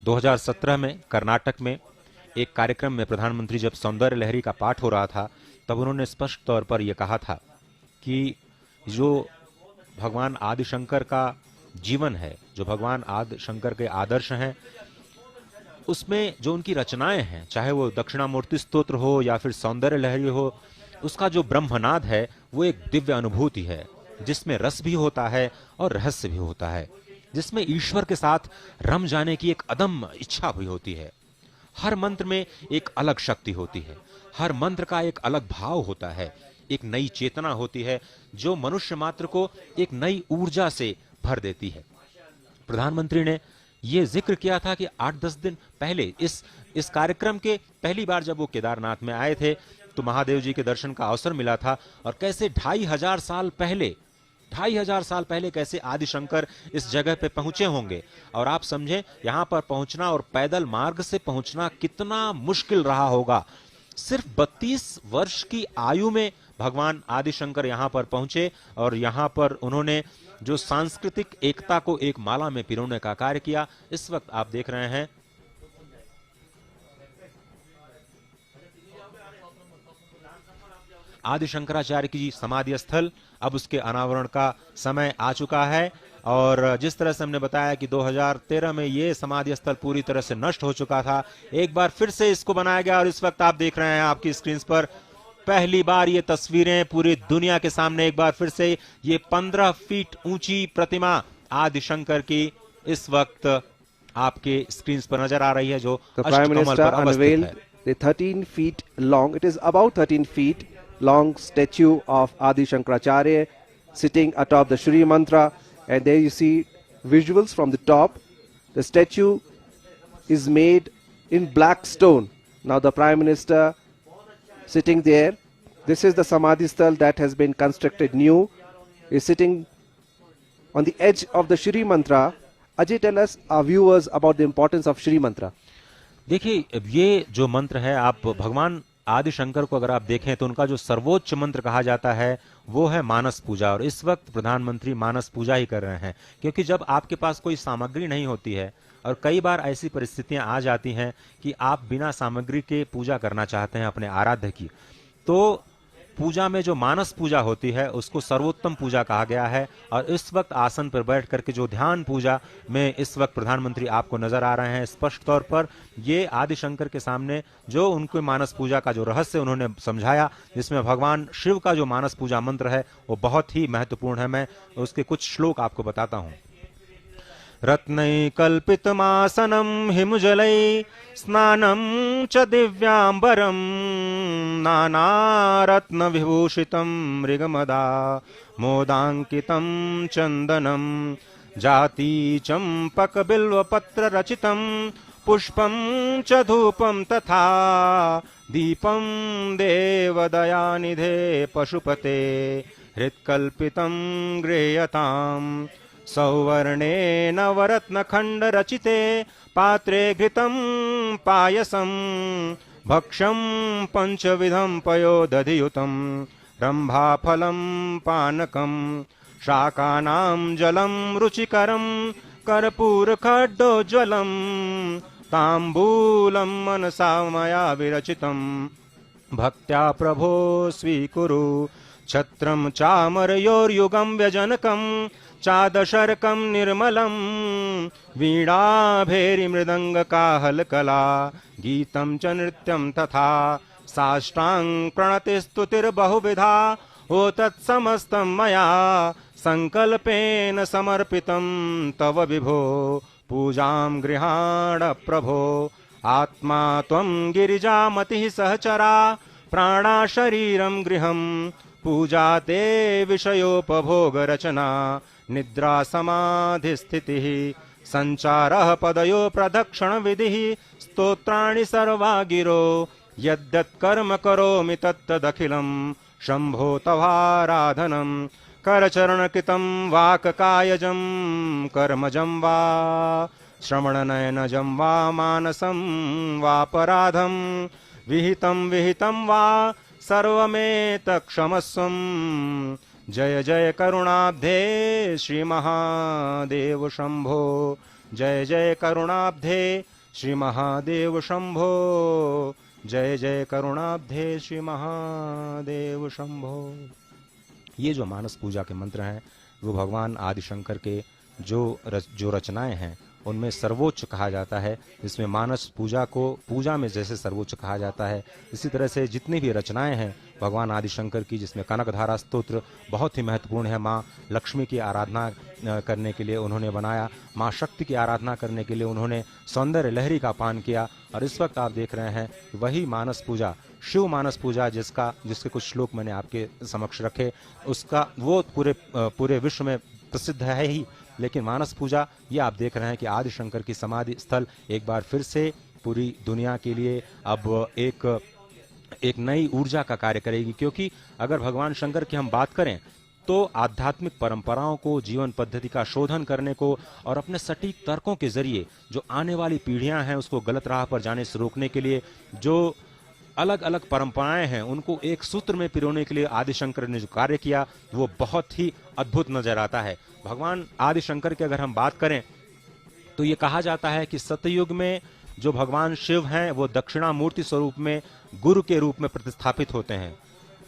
2017 में कर्नाटक में एक कार्यक्रम में प्रधानमंत्री जब सौंदर्य लहरी का पाठ हो रहा था, तब उन्होंने स्पष्ट तौर पर यह कहा था कि जो भगवान आदिशंकर का जीवन है, जो भगवान आदिशंकर के आदर्श हैं, उसमें जो उनकी रचनाएं हैं, चाहे वो दक्षिणामूर्ति स्तोत्र हो या फिर सौंदर्य लहरी हो, उसका जो ब्रह्मनाद है वो एक दिव्य अनुभूति है, जिसमें रस भी होता है और रहस्य भी होता है, जिसमें ईश्वर के साथ रम जाने की एक अदम्य इच्छा भी होती है। हर मंत्र में एक अलग शक्ति होती है, हर मंत्र का एक अलग भाव होता है, एक नई चेतना होती है जो मनुष्य मात्र को एक नई ऊर्जा से भर देती है। प्रधानमंत्री ने यह जिक्र किया था कि 8-10 दिन पहले इस कार्यक्रम के पहली बार जब वो केदारनाथ में आए थे तो महादेव जी के दर्शन का अवसर मिला था, और कैसे 2500 साल पहले कैसे आदिशंकर इस जगह पे पहुंचे होंगे। और आप समझें यहां पर पहुंचना और पैदल मार्ग से पहुंचना कितना मुश्किल रहा होगा। सिर्फ 32 वर्ष की आयु में भगवान आदिशंकर यहां पर पहुंचे और यहां पर उन्होंने जो सांस्कृतिक एकता को एक माला में पिरोने का कार्य किया। इस वक्त आप देख रहे हैं आदि शंकराचार्य की समाधि स्थल, अब उसके अनावरण का समय आ चुका है। और जिस तरह से हमने बताया कि 2013 में ये समाधि स्थल पूरी तरह से नष्ट हो चुका था, एक बार फिर से इसको बनाया गया। और इस वक्त आप देख रहे हैं आपकी स्क्रीन पर पहली बार ये तस्वीरें पूरी दुनिया के सामने एक बार फिर से ये 15 फीट ऊंची प्रतिमा आदिशंकर की इस वक्त आपके स्क्रीन पर नजर आ रही है, जो अष्टकमल पर अवस्थित है। The 13 feet long, it is about 13 feet long statue of Adi Shankaracharya sitting atop the Shri Mantra, and there you see visuals from the top. The statue is made in black stone. Now the Prime Minister sitting there, this is the Samadhi Sthal that has been constructed new, is sitting on the edge of the Shri Mantra. Ajay, tell us, our viewers, about the importance of Shri Mantra. देखिए, ये जो मंत्र है, आप भगवान आदि शंकर को अगर आप देखें तो उनका जो सर्वोच्च मंत्र कहा जाता है वो है मानस पूजा। और इस वक्त प्रधानमंत्री मानस पूजा ही कर रहे हैं, क्योंकि जब आपके पास कोई सामग्री नहीं होती है, और कई बार ऐसी परिस्थितियां आ जाती हैं कि आप बिना सामग्री के पूजा करना चाहते हैं अपने आराध्य की, तो पूजा में जो मानस पूजा होती है उसको सर्वोत्तम पूजा कहा गया है। और इस वक्त आसन पर बैठ करके जो ध्यान पूजा में इस वक्त प्रधानमंत्री आपको नजर आ रहे हैं, स्पष्ट तौर पर ये आदिशंकर के सामने जो उनके मानस पूजा का जो रहस्य उन्होंने समझाया, जिसमें भगवान शिव का जो मानस पूजा मंत्र है वो बहुत ही महत्वपूर्ण है। मैं उसके कुछ श्लोक आपको बताता हूं। रत्नैकल्पितमासनं हिमजलै स्नानं च दिव्याम्बरं नानारत्नविभूषितं मृगमदा मोदाङ्कितं चन्दनं जातिचम्पकबिल्वपत्ररचितं पुष्पं च धूपं तथा दीपं देवदयानिधे पशुपते हृत्कल्पितं गृह्यताम् सौवर्णेन वरत्नखण्डरचिते पात्रे घृतं पायसं भक्ष्यं पञ्चविधं पयोदधियुतं रम्भाफलं पानकं शाकानां जलं रुचिकरं कर्पूरखड्डोज्ज्वलं ताम्बूलं मनसा मया विरचितं भक्त्या प्रभो स्वीकुरु छत्रं चामरयोर्युगं व्यजनकं चादशर्कं निर्मलं वीणाभेरीमृदङ्गकाहलकला गीतं च नृत्यं तथा साष्टाङ्ग प्रणतिस्तुतिर्बहुविधा ओ तत्समस्तं मया संकल्पेन समर्पितं तव विभो पूजां गृहाण प्रभो आत्मा त्वं गिरिजामतिः सहचरा प्राणा शरीरं गृहं पूजा ते विषयोपभोग रचना निद्रा समाधि स्थितिः संचारः पदयो प्रदक्षिण विधिः स्तोत्राणि सर्वा गिरो यद्यत् कर्म करोमि तत्तदखिलं शंभो तवाराधनं करचरणकृतं वाक्कायजं कर्मजं वा श्रवणनयनजं वा मानसं वापराधं विहितं वा सर्वमेतत्क्षमस्वं जय जय करुणाब्धे श्री महादेव शंभो जय जय करुणाब्धे श्री महादेव शंभो, जय जय करुणाब्धे श्री महादेव शंभो। ये जो मानस पूजा के मंत्र हैं वो भगवान आदिशंकर के जो रचनाएं हैं उनमें सर्वोच्च कहा जाता है। जिसमें मानस पूजा को पूजा में जैसे सर्वोच्च कहा जाता है, इसी तरह से जितनी भी रचनाएं हैं भगवान आदिशंकर की, जिसमें कनकधारा स्तोत्र बहुत ही महत्वपूर्ण है। माँ लक्ष्मी की आराधना करने के लिए उन्होंने बनाया, माँ शक्ति की आराधना करने के लिए उन्होंने सौंदर्य लहरी का पान किया। और इस वक्त आप देख रहे हैं वही मानस पूजा, शिव मानस पूजा, जिसके कुछ श्लोक मैंने आपके समक्ष रखे, उसका वो पूरे विश्व में प्रसिद्ध है ही। लेकिन मानस पूजा ये आप देख रहे हैं कि आदिशंकर की समाधि स्थल एक बार फिर से पूरी दुनिया के लिए अब एक नई ऊर्जा का कार्य करेगी। क्योंकि अगर भगवान शंकर की हम बात करें तो आध्यात्मिक परंपराओं को, जीवन पद्धति का शोधन करने को और अपने सटीक तर्कों के जरिए जो आने वाली पीढ़ियां हैं उसको गलत राह पर जाने से रोकने के लिए जो अलग अलग परंपराएं हैं उनको एक सूत्र में पिरोने के लिए आदिशंकर ने जो कार्य किया वो बहुत ही अद्भुत नजर आता है। भगवान आदिशंकर की अगर हम बात करें तो ये कहा जाता है कि सतयुग में जो भगवान शिव हैं वो दक्षिणामूर्ति स्वरूप में गुरु के रूप में प्रतिस्थापित होते हैं।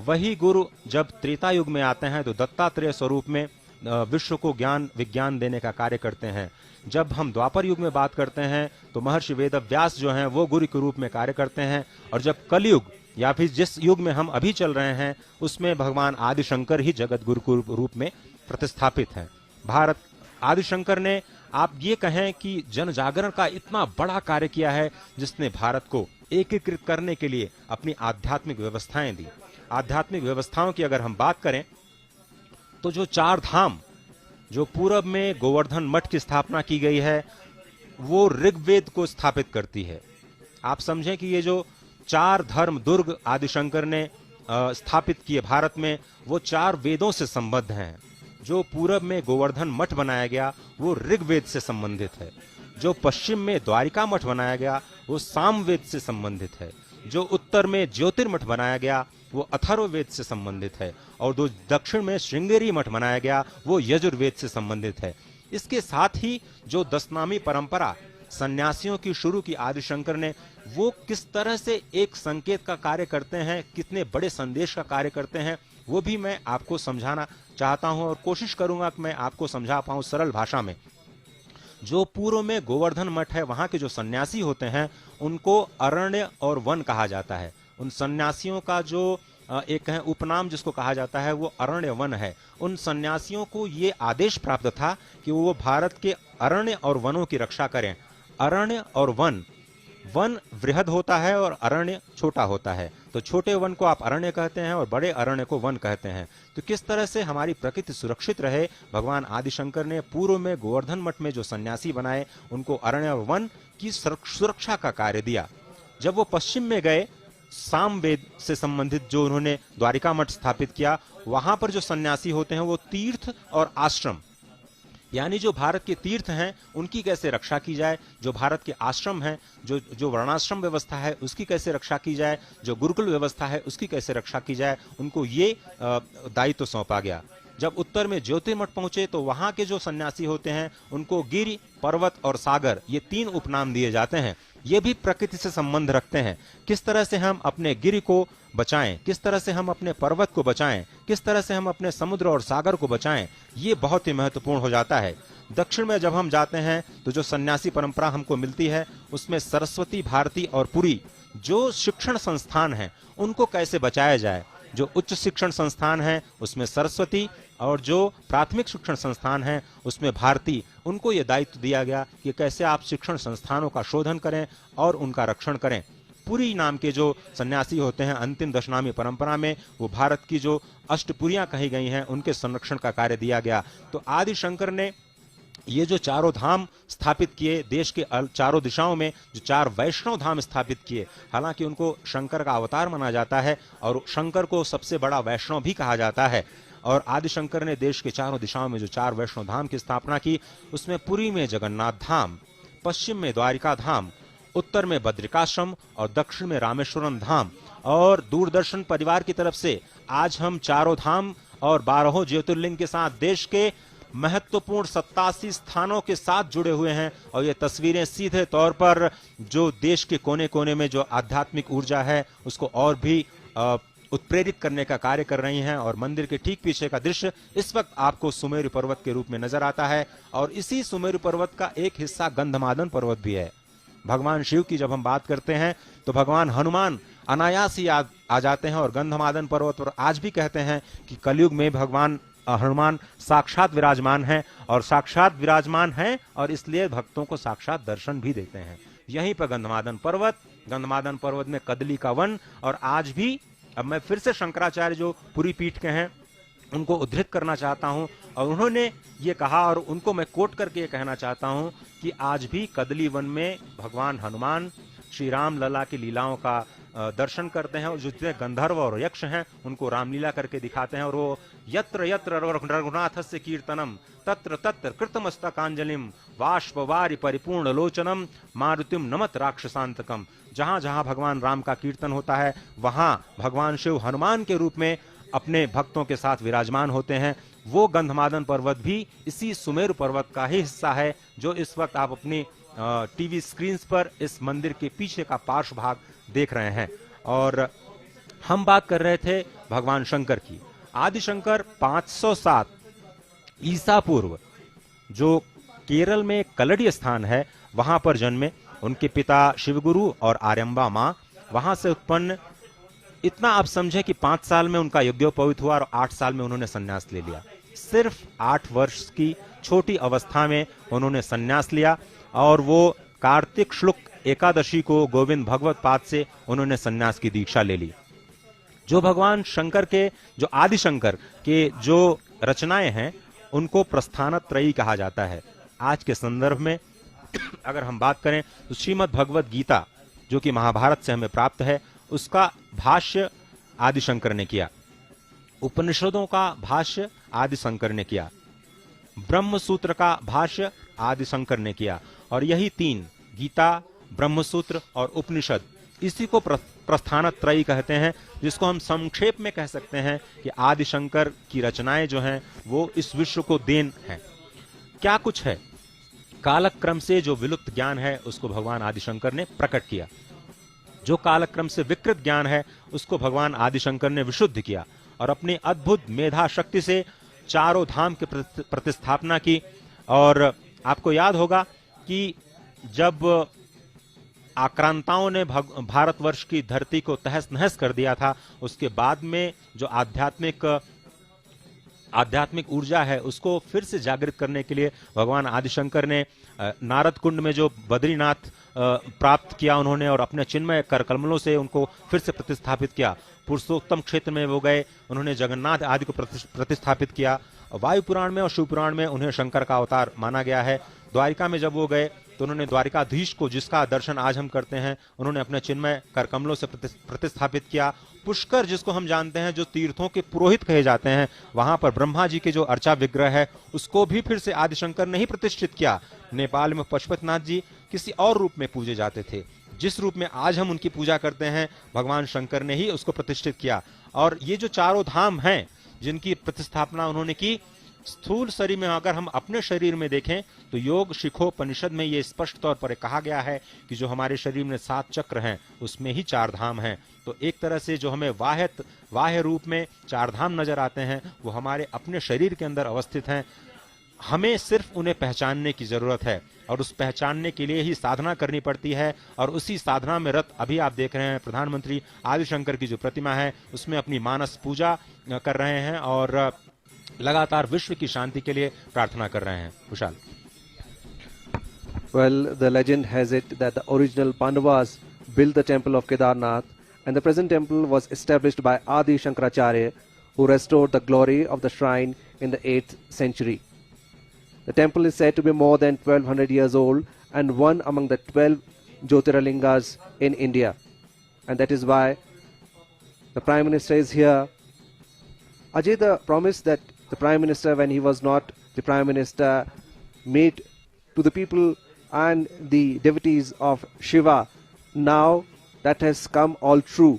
वही गुरु जब त्रेता युग में आते हैं तो दत्तात्रेय स्वरूप में विश्व को ज्ञान विज्ञान देने का कार्य करते हैं। जब हम द्वापर युग में बात करते हैं तो महर्षि वेदव्यास जो हैं वो गुरु के रूप में कार्य करते हैं। और जब कलयुग या फिर जिस युग में हम अभी चल रहे हैं उसमें भगवान आदिशंकर ही जगत गुरु के रूप में प्रतिस्थापित हैं। भारत आदिशंकर ने आप ये कहें कि जन जागरण का इतना बड़ा कार्य किया है जिसने भारत को एकीकृत करने के लिए अपनी आध्यात्मिक व्यवस्थाएं दी। आध्यात्मिक व्यवस्थाओं की अगर हम बात करें तो जो चार धाम, जो पूरब में गोवर्धन मठ की स्थापना की गई है वो ऋग्वेद को स्थापित करती है। आप समझें कि ये जो चार धर्म दुर्ग आदिशंकर ने स्थापित किए भारत में वो चार वेदों से संबद्ध हैं। जो पूरब में गोवर्धन मठ बनाया गया वो ऋग्वेद से संबंधित है। जो पश्चिम में द्वारिका मठ बनाया गया वो सामवेद से संबंधित है। जो उत्तर में ज्योतिर्मठ बनाया गया वो अथर्ववेद से संबंधित है। और जो दक्षिण में श्रृंगेरी मठ बनाया गया वो यजुर्वेद से संबंधित है। इसके साथ ही जो दशनामी परंपरा सन्यासियों की शुरू की आदिशंकर ने, वो किस तरह से एक संकेत का कार्य करते हैं, कितने बड़े संदेश का कार्य करते हैं, वो भी मैं आपको समझाना चाहता हूं और कोशिश करूंगा कि मैं आपको समझा पाऊं सरल भाषा में। जो पूर्व में गोवर्धन मठ है वहां के जो सन्यासी होते हैं उनको अरण्य और वन कहा जाता है। उन सन्यासियों का जो एक है उपनाम जिसको कहा जाता है वो अरण्य वन है। उन सन्यासियों को ये आदेश प्राप्त था कि वो भारत के अरण्य और वनों की रक्षा करें। अरण्य और वन, वन वृहद होता है और अरण्य छोटा होता है, तो छोटे वन को आप अरण्य कहते हैं और बड़े अरण्य को वन कहते हैं। तो किस तरह से हमारी प्रकृति सुरक्षित रहे, भगवान आदिशंकर ने पूर्व में गोवर्धन मठ में जो सन्यासी बनाए उनको अरण्य और वन की सुरक्षा का कार्य दिया। जब वो पश्चिम में गए, सामवेद से संबंधित जो उन्होंने द्वारिका मठ स्थापित किया, वहां पर जो सन्यासी होते हैं वो तीर्थ और आश्रम, यानी जो भारत के तीर्थ हैं उनकी कैसे रक्षा की जाए, जो भारत के आश्रम हैं, जो वर्णाश्रम व्यवस्था है उसकी कैसे रक्षा की जाए, जो गुरुकुल व्यवस्था है उसकी कैसे रक्षा की जाए, उनको ये दायित्व सौंपा गया। जब उत्तर में ज्योतिर्मठ पहुंचे तो वहां के जो सन्यासी होते हैं उनको गिरि, पर्वत और सागर, ये तीन उपनाम दिए जाते हैं। ये भी प्रकृति से संबंध रखते हैं। किस तरह से हम अपने गिरि को बचाएं, किस तरह से हम अपने पर्वत को बचाएं, किस तरह से हम अपने समुद्र और सागर को बचाएं, ये बहुत ही महत्वपूर्ण हो जाता है। दक्षिण में जब हम जाते हैं तो जो सन्यासी परंपरा हमको मिलती है उसमें सरस्वती, भारती और पुरी जो शिक्षण संस्थान हैं उनको कैसे बचाया जाए। जो उच्च शिक्षण संस्थान है उसमें सरस्वती और जो प्राथमिक शिक्षण संस्थान है उसमें भारती, उनको ये दायित्व दिया गया कि कैसे आप शिक्षण संस्थानों का शोधन करें और उनका रक्षण करें। पुरी नाम के जो सन्यासी होते हैं अंतिम दशनामी परंपरा में, वो भारत की जो अष्टपुरियां कही गई हैं उनके संरक्षण का कार्य दिया गया। तो आदिशंकर ने ये जो चारों धाम स्थापित किए, देश के चारों दिशाओं में जो चार वैष्णव धाम स्थापित किए, हालांकि उनको शंकर का अवतार माना जाता है और शंकर को सबसे बड़ा वैष्णव भी कहा जाता है। और आदिशंकर ने देश के चारों दिशाओं में जो चार वैष्णव धाम की स्थापना की, उसमें पुरी में जगन्नाथ धाम, पश्चिम में द्वारिका धाम, उत्तर में बद्रिकाश्रम और दक्षिण में रामेश्वरम धाम। और दूरदर्शन परिवार की तरफ से आज हम चारों धाम और 12 ज्योतिर्लिंग के साथ देश के महत्वपूर्ण 87 स्थानों के साथ जुड़े हुए हैं। और ये तस्वीरें सीधे तौर पर जो देश के कोने कोने में जो आध्यात्मिक ऊर्जा है उसको और भी उत्प्रेरित करने का कार्य कर रही हैं। और मंदिर के ठीक पीछे का दृश्य इस वक्त आपको सुमेरु पर्वत के रूप में नजर आता है। और इसी सुमेरु पर्वत का एक हिस्सा गंधमादन पर्वत भी है। भगवान शिव की जब हम बात करते हैं तो भगवान हनुमान अनायास ही आ जाते हैं। और गंधमादन पर्वत पर आज भी कहते हैं कि कलयुग में भगवान हनुमान साक्षात विराजमान हैं। और साक्षात विराजमान हैं और इसलिए भक्तों को साक्षात दर्शन भी देते हैं। यहीं पर गंधमादन पर्वत में कदली का वन। और आज भी अब मैं फिर से शंकराचार्य जो पूरी पीठ के हैं उनको उद्धृत करना चाहता हूं। और उन्होंने ये कहा और उनको मैं कोट करके ये कहना चाहता हूं कि आज भी कदली वन में भगवान हनुमान श्री राम लला की लीलाओं का दर्शन करते हैं। और जो जितने गंधर्व और यक्ष हैं उनको रामलीला करके दिखाते हैं। और वो यत्र यत्र रघुनाथस्य कीर्तनम तत्र तत्र कृतमस्तकांजलिम वाष्पवारि परिपूर्ण लोचनम मारुतिम नमत राक्षसांतकम। जहां जहां भगवान राम का कीर्तन होता है वहां भगवान शिव हनुमान के रूप में अपने भक्तों के साथ विराजमान होते हैं। वो गंधमादन पर्वत भी इसी सुमेरु पर्वत का ही हिस्सा है जो इस वक्त आप अपनी टीवी स्क्रीन पर इस मंदिर के पीछे का पार्श्व भाग देख रहे हैं। और हम बात कर रहे थे भगवान शंकर की। आदिशंकर 507 ईसा पूर्व जो केरल में कलड़ी स्थान है वहां पर जन्मे। उनके पिता शिवगुरु और आर्यम्बा मां वहां से उत्पन्न। इतना आप समझे कि 5 साल में उनका यज्ञोपवीत हुआ और 8 साल में उन्होंने संन्यास ले लिया। सिर्फ 8 वर्ष की छोटी अवस्था में उन्होंने संन्यास लिया। और वो कार्तिक शुक्ल एकादशी को गोविंद भगवत पाद से उन्होंने संन्यास की दीक्षा ले ली। जो भगवान शंकर के जो आदिशंकर के जो रचनाएं हैं उनको प्रस्थानत्रयी कहा जाता है। आज के संदर्भ में अगर हम बात करें तो श्रीमद् भगवत गीता जो कि महाभारत से हमें प्राप्त है उसका भाष्य आदिशंकर ने किया। उपनिषदों का भाष्य आदिशंकर ने किया। ब्रह्म सूत्र का भाष्य आदिशंकर ने किया। और यही 3 गीता, ब्रह्मसूत्र और उपनिषद इसी को प्रस्थानत्रयी कहते हैं, जिसको हम संक्षेप में कह सकते हैं कि आदिशंकर की रचनाएं जो हैं वो इस विश्व को देन है। क्या कुछ है? कालक्रम से जो विलुप्त ज्ञान है उसको भगवान आदिशंकर ने प्रकट किया। जो कालक्रम से विकृत ज्ञान है उसको भगवान आदिशंकर ने विशुद्ध किया और अपनी अद्भुत मेधा शक्ति से चारों धाम की प्रतिस्थापना की। और आपको याद होगा कि जब आक्रांताओं ने भारतवर्ष की धरती को तहस नहस कर दिया था, उसके बाद में जो आध्यात्मिक ऊर्जा है उसको फिर से जागृत करने के लिए भगवान आदिशंकर ने नारद कुंड में जो बद्रीनाथ प्राप्त किया उन्होंने और अपने चिन्मय करकमलों से उनको फिर से प्रतिस्थापित किया। पुरुषोत्तम क्षेत्र में वो गए, उन्होंने जगन्नाथ आदि को प्रतिस्थापित किया। वायु पुराण में और शिव पुराण में उन्हें शंकर का अवतार माना गया है। द्वारिका में जब वो गए तो उन्होंने द्वारिकाधीश को, जिसका दर्शन आज हम करते हैं, उन्होंने अपने चिन्मय करकमलों से प्रतिस्थापित किया। पुष्कर, जिसको हम जानते हैं जो तीर्थों के पुरोहित कहे जाते हैं, वहां पर ब्रह्मा जी के जो अर्चा विग्रह है उसको भी फिर से आदिशंकर ने ही प्रतिष्ठित किया। नेपाल में पशुपतिनाथ जी किसी और रूप में पूजे जाते थे, जिस रूप में आज हम उनकी पूजा करते हैं भगवान शंकर ने ही उसको प्रतिष्ठित किया। और ये जो चारों धाम हैं जिनकी प्रतिस्थापना उन्होंने की, स्थूल शरीर में अगर हम अपने शरीर में देखें तो योग शिखोपनिषद में ये स्पष्ट तौर पर कहा गया है कि जो हमारे शरीर में 7 चक्र हैं उसमें ही 4 धाम हैं। तो एक तरह से जो हमें बाह्य रूप में 4 धाम नजर आते हैं वो हमारे अपने शरीर के अंदर अवस्थित हैं। हमें सिर्फ उन्हें पहचानने की जरूरत है और उस पहचानने के लिए ही साधना करनी पड़ती है। और उसी साधना में रत अभी आप देख रहे हैं प्रधानमंत्री आदिशंकर की जो प्रतिमा है उसमें अपनी मानस पूजा कर रहे हैं और लगातार विश्व की शांति के लिए प्रार्थना कर रहे हैं। विशाल। Well, the legend has it that the original Pandavas built the temple of Kedarnath, and the present temple was established by Adi Shankaracharya, who restored the glory of the shrine in the 8th century. The temple is said to be more than 1200 years old and one among the 12 Jyotirlingas in India. And that is why the Prime Minister is here. Ajay, the promise that the Prime Minister, when he was not the Prime Minister, made to the people and the devotees of Shiva, now that has come all true.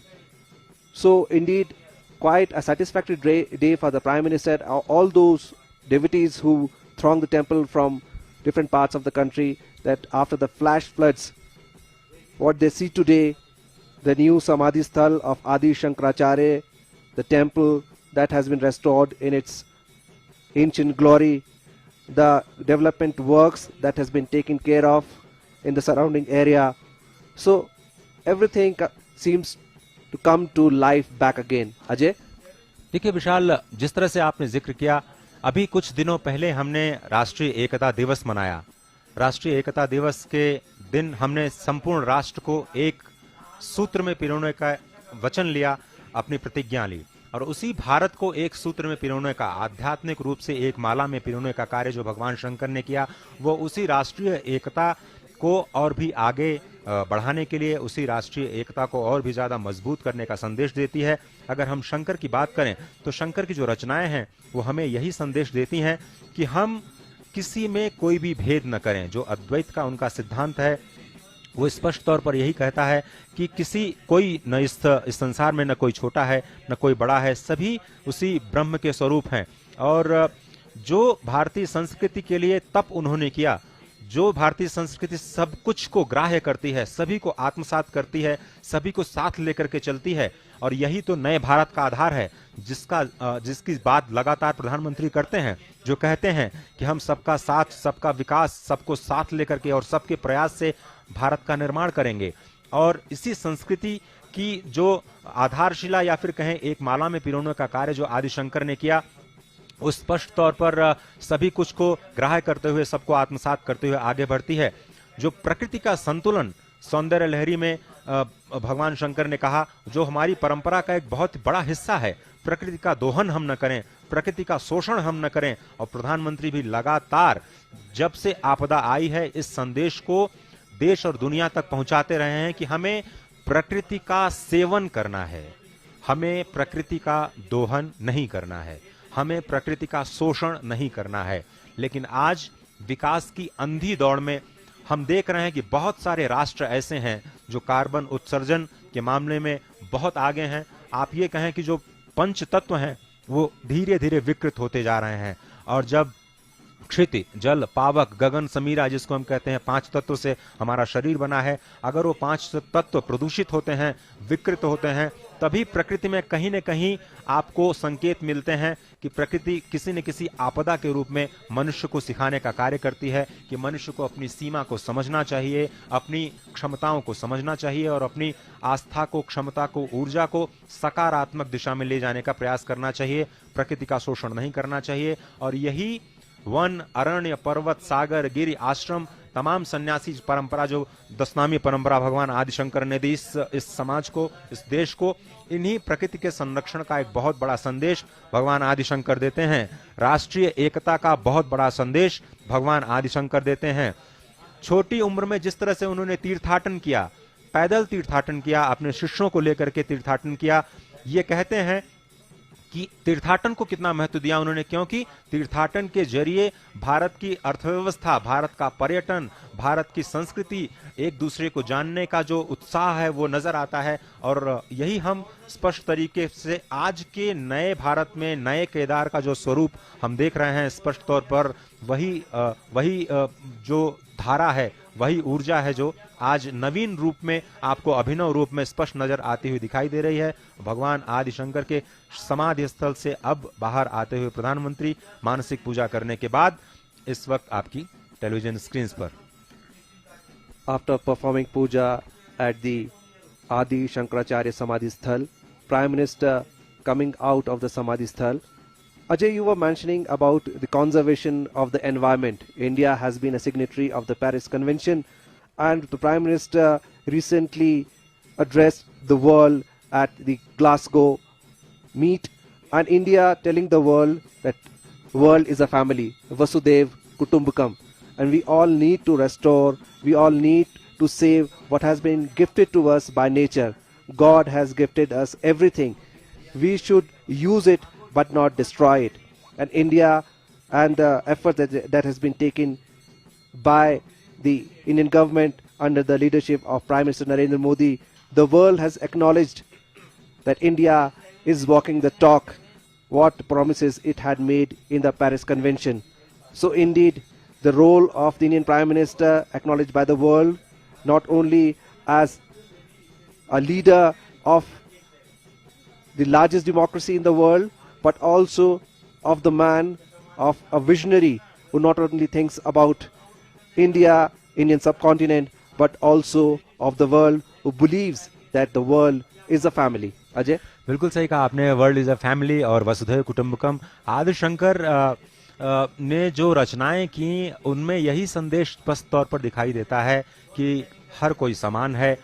So indeed, quite a satisfactory day for the Prime Minister. All those devotees who throng the temple from different parts of the country, that after the flash floods, what they see today, the new Samadhi Sthal of Adi Shankaracharya, the temple that has been restored in its ancient glory, the development works that has been taken care of in the surrounding area. So everything seems to come to life back again. Ajay? देखिए विशाल, जिस तरह से आपने जिक्र किया, अभी कुछ दिनों पहले हमने राष्ट्रीय एकता दिवस मनाया। राष्ट्रीय एकता दिवस के दिन हमने संपूर्ण राष्ट्र को एक सूत्र में पिरोने का वचन लिया, अपनी प्रतिज्ञा ली, और उसी भारत को एक सूत्र में पिरोने का, आध्यात्मिक रूप से एक माला में पिरोने का कार्य जो भगवान शंकर ने किया, वो उसी राष्ट्रीय एकता को और भी आगे बढ़ाने के लिए, उसी राष्ट्रीय एकता को और भी ज्यादा मजबूत करने का संदेश देती है। अगर हम शंकर की बात करें तो शंकर की जो रचनाएं हैं वो हमें यही संदेश देती हैं कि हम किसी में कोई भी भेद न करें। जो अद्वैत का उनका सिद्धांत है वो स्पष्ट तौर पर यही कहता है कि कोई न इस संसार में न कोई छोटा है न कोई बड़ा है, सभी उसी ब्रह्म के स्वरूप हैं। और जो भारतीय संस्कृति के लिए तप उन्होंने किया, जो भारतीय संस्कृति सब कुछ को ग्राह्य करती है, सभी को आत्मसात करती है, सभी को साथ लेकर के चलती है, और यही तो नए भारत का आधार है, जिसकी बात लगातार प्रधानमंत्री करते हैं, जो कहते हैं कि हम सबका साथ, सबका विकास, सबको साथ लेकर के और सबके प्रयास से भारत का निर्माण करेंगे। और इसी संस्कृति की जो आधारशिला या फिर कहें एक माला में पिरोने का कार्य जो आदि शंकर ने किया, वो स्पष्ट तौर पर सभी कुछ को ग्राह्य करते हुए, सबको आत्मसात करते हुए आगे बढ़ती है। जो प्रकृति का संतुलन सौंदर्य लहरी में भगवान शंकर ने कहा, जो हमारी परंपरा का एक बहुत बड़ा हिस्सा है, प्रकृति का दोहन हम न करें, प्रकृति का शोषण हम न करें। और प्रधानमंत्री भी लगातार जब से आपदा आई है इस संदेश को देश और दुनिया तक पहुंचाते रहे हैं कि हमें प्रकृति का सेवन करना है, हमें प्रकृति का दोहन नहीं करना है, हमें प्रकृति का शोषण नहीं करना है। लेकिन आज विकास की अंधी दौड़ में हम देख रहे हैं कि बहुत सारे राष्ट्र ऐसे हैं जो कार्बन उत्सर्जन के मामले में बहुत आगे हैं। आप ये कहें कि जो पंच तत्व हैं वो धीरे धीरे विकृत होते जा रहे हैं। और जब क्षिति, जल, पावक, गगन, समीरा, जिसको हम कहते हैं 5 तत्व से हमारा शरीर बना है, अगर वो 5 तत्व प्रदूषित होते हैं, विकृत होते हैं, तभी प्रकृति में कहीं न कहीं आपको संकेत मिलते हैं कि प्रकृति किसी न किसी आपदा के रूप में मनुष्य को सिखाने का कार्य करती है कि मनुष्य को अपनी सीमा को समझना चाहिए, अपनी क्षमताओं को समझना चाहिए और अपनी आस्था को, क्षमता को, ऊर्जा को सकारात्मक दिशा में ले जाने का प्रयास करना चाहिए। प्रकृति का शोषण नहीं करना चाहिए। और यही वन, अरण्य, पर्वत, सागर, गिरि, आश्रम, तमाम सन्यासी परंपरा, जो 10नामी परंपरा भगवान आदि शंकर ने दी इस समाज को, इस देश को, इन्हीं प्रकृति के संरक्षण का एक बहुत बड़ा संदेश भगवान आदि शंकर देते हैं। राष्ट्रीय एकता का बहुत बड़ा संदेश भगवान आदि शंकर देते हैं। छोटी उम्र में जिस तरह से उन्होंने तीर्थाटन किया, पैदल तीर्थाटन किया, अपने शिष्यों को लेकर के तीर्थाटन किया, ये कहते हैं कि तीर्थाटन को कितना महत्व दिया उन्होंने, क्योंकि तीर्थाटन के जरिए भारत की अर्थव्यवस्था, भारत का पर्यटन, भारत की संस्कृति, एक दूसरे को जानने का जो उत्साह है वो नजर आता है। और यही हम स्पष्ट तरीके से आज के नए भारत में, नए केदार का जो स्वरूप हम देख रहे हैं, स्पष्ट तौर पर वही जो धारा है, वही ऊर्जा है जो आज नवीन रूप में, आपको अभिनव रूप में स्पष्ट नजर आती हुई दिखाई दे रही है। भगवान आदि शंकर के समाधि स्थल से अब बाहर आते हुए प्रधानमंत्री मानसिक पूजा करने के बाद इस वक्त आपकी टेलीविजन स्क्रीन पर। After performing puja at the Adi Shankaracharya Samadhi Sthal, Prime Minister coming out of the Samadhi Sthal, Ajay, you were mentioning about the conservation of the environment. India has been a signatory of the Paris Convention, and the Prime Minister recently addressed the world at the Glasgow meet, and India telling the world that world is a family, Vasudev Kutumbakam, and we all need to restore, we all need to save what has been gifted to us by nature. God has gifted us everything. We should use it but not destroy it. And India and the effort that has been taken by the Indian government under the leadership of Prime Minister Narendra Modi, the world has acknowledged that India is walking the talk, what promises it had made in the Paris Convention. So indeed, the role of the Indian Prime Minister, acknowledged by the world, not only as a leader of the largest democracy in the world, but also of the man, of a visionary who not only thinks about India, Indian subcontinent, but also of the world, who believes that the world is a family. Ajay? बिल्कुल सही कहा आपने, world is a family और वसुधैव कुटुंबकम। आदि शंकर ने जो रचनाएं की उनमें यही संदेश स्पष्ट तौर पर दिखाई देता है कि हर कोई समान है